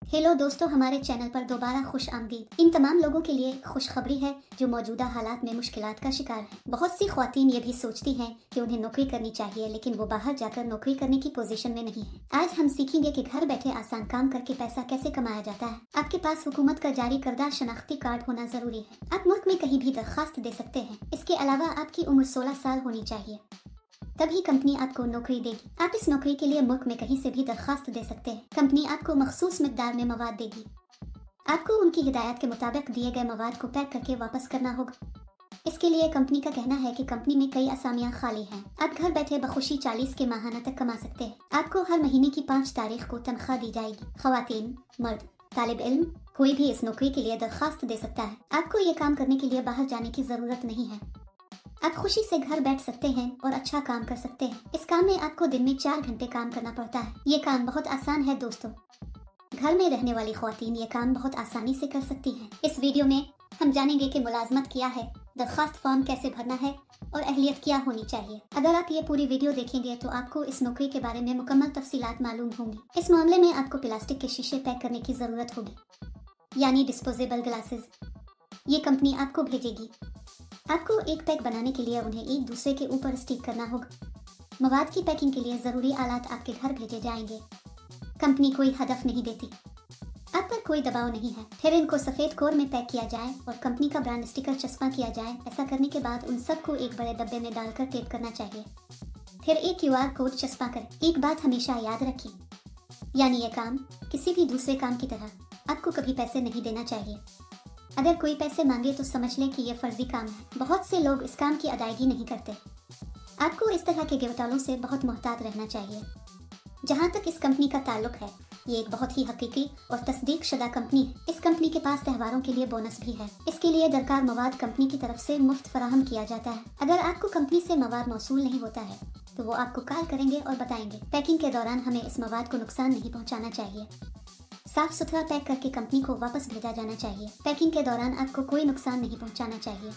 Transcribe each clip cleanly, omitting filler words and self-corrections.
Hello दोस्तों, हमारे channel पर दोबारा खुश आमदीद। इन तमाम लोगों के लिए खुशखबरी है जो मौजूदा हालात में मुश्किलात का शिकार हैं। बहुत सी ख्वातीन ये भी सोचती हैं कि उन्हें नौकरी करनी चाहिए, लेकिन वो बाहर जाकर नौकरी करने की पोजीशन में नहीं है। आज हम सीखेंगे कि घर बैठे आसान काम करके पैसा कैसे कमाया जाता है। आपके पास हुकूमत का जारी करदा शनाख्ती कार्ड होना जरूरी है। आप मुल्क में कहीं भी दरखास्त दे सकते हैं। इसके अलावा आपकी उम्र 16 साल होनी चाहिए, तभी कंपनी आपको नौकरी देगी। आप इस नौकरी के लिए मुल्क में कहीं से भी दरखास्त दे सकते हैं। कंपनी आपको मखसूस मिकदार में मवाद देगी। आपको उनकी हिदायत के मुताबिक दिए गए मवाद को पैक करके वापस करना होगा। इसके लिए कंपनी का कहना है कि कंपनी में कई असामियां खाली हैं। आप घर बैठे बखुशी 40 के माहाना तक कमा सकते हैं। आपको हर महीने की 5 तारीख को तनख्वाह दी जाएगी। खवातीन, मर्द, तालिब इल्म, कोई भी इस नौकरी के लिए दरखास्त दे सकता है। आपको ये काम करने के लिए बाहर जाने की जरूरत नहीं है। आप खुशी से घर बैठ सकते हैं और अच्छा काम कर सकते हैं। इस काम में आपको दिन में 4 घंटे काम करना पड़ता है। ये काम बहुत आसान है दोस्तों। घर में रहने वाली ख्वातीन ये काम बहुत आसानी से कर सकती हैं। इस वीडियो में हम जानेंगे कि मुलाजमत क्या है, दरखास्त फॉर्म कैसे भरना है और अहलियत क्या होनी चाहिए। अगर आप ये पूरी वीडियो देखेंगे तो आपको इस नौकरी के बारे में मुकम्मल तफसीलात मालूम होंगी। इस मामले में आपको प्लास्टिक के शीशे पैक करने की जरूरत होगी, यानी डिस्पोजेबल ग्लासेस। ये कंपनी आपको भेजेगी। आपको एक पैक बनाने के लिए उन्हें एक दूसरे के ऊपर स्टिक करना होगा। मवाद की पैकिंग के लिए जरूरी आलात आपके घर भेजे जाएंगे। कंपनी कोई हदफ नहीं देती, आप पर कोई दबाव नहीं है। फिर इनको सफेद कोर में पैक किया जाए और कंपनी का ब्रांड स्टिकर चस्पा किया जाए। ऐसा करने के बाद उन सबको एक बड़े डब्बे में डालकर टेप करना चाहिए। फिर एक QR कोड चस्पा करें। एक बात हमेशा याद रखिए, यानी यह काम किसी भी दूसरे काम की तरह आपको कभी पैसे नहीं देना चाहिए। अगर कोई पैसे मांगे तो समझ लें कि यह फर्जी काम है। बहुत से लोग इस काम की अदायगी नहीं करते। आपको इस तरह के गिरफ्तारों से बहुत मोहतात रहना चाहिए। जहाँ तक इस कंपनी का ताल्लुक है, ये एक बहुत ही हकीकी और तस्दीक शुदा कंपनी है। इस कंपनी के पास त्योहारों के लिए बोनस भी है। इसके लिए दरकार मवाद कंपनी की तरफ से मुफ्त फराहम किया जाता है। अगर आपको कंपनी से मवाद मौसूल नहीं होता है तो वो आपको कॉल करेंगे और बताएंगे। पैकिंग के दौरान हमें इस मवाद को नुकसान नहीं पहुँचाना चाहिए। साफ सुथरा पैक करके कंपनी को वापस भेजा जाना चाहिए। पैकिंग के दौरान आपको कोई नुकसान नहीं पहुंचाना चाहिए।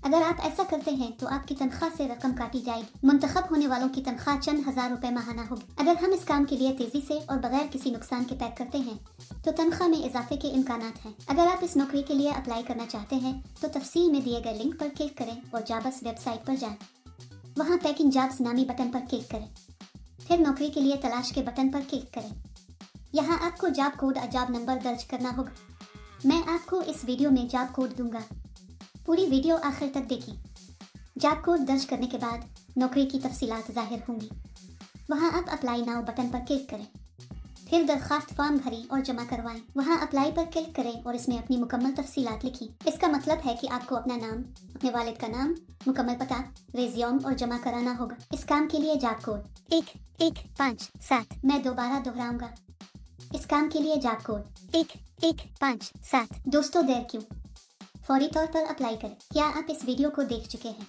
अगर आप ऐसा करते हैं तो आपकी तनख्वाह से रकम काटी जाएगी। मुंतखब होने वालों की तनख्वाह चंद हजार रुपए माहाना होगी। अगर हम इस काम के लिए तेजी से और बगैर किसी नुकसान के पैक करते हैं तो तनख्वाह में इजाफे के इम्कानात हैं। अगर आप इस नौकरी के लिए अप्लाई करना चाहते हैं तो तफसील में दिए गए लिंक पर क्लिक करें और जाबस वेबसाइट पर जाएं। वहाँ पैकिंग जॉब्स नामी बटन पर क्लिक करें। फिर नौकरी के लिए तलाश के बटन पर क्लिक करें। यहाँ आपको जॉब कोड और जॉब नंबर दर्ज करना होगा। मैं आपको इस वीडियो में जॉब कोड दूंगा। पूरी वीडियो आखिर तक देखिए। जॉब कोड दर्ज करने के बाद नौकरी की तफसीलात जाहिर होंगी। वहाँ आप अप्लाई नाउ बटन पर क्लिक करें। फिर दरखास्त फॉर्म भरें और जमा करवाएं। वहाँ अप्लाई पर क्लिक करें और इसमें अपनी मुकम्मल तफसीलात लिखी। इसका मतलब है कि आपको अपना नाम, अपने वालिद का नाम, मुकम्मल पता, रिज्यूम और जमा कराना होगा। इस काम के लिए जॉब कोड 1157। मैं दोबारा दोहराऊंगा। इस काम के लिए जॉब कोड 1157। दोस्तों, देर क्यों, फौरी तौर पर अप्लाई करें। क्या आप इस वीडियो को देख चुके हैं?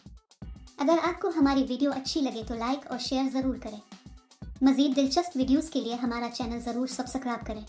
अगर आपको हमारी वीडियो अच्छी लगे तो लाइक और शेयर ज़रूर करें। मज़ीद दिलचस्प वीडियोस के लिए हमारा चैनल ज़रूर सब्सक्राइब करें।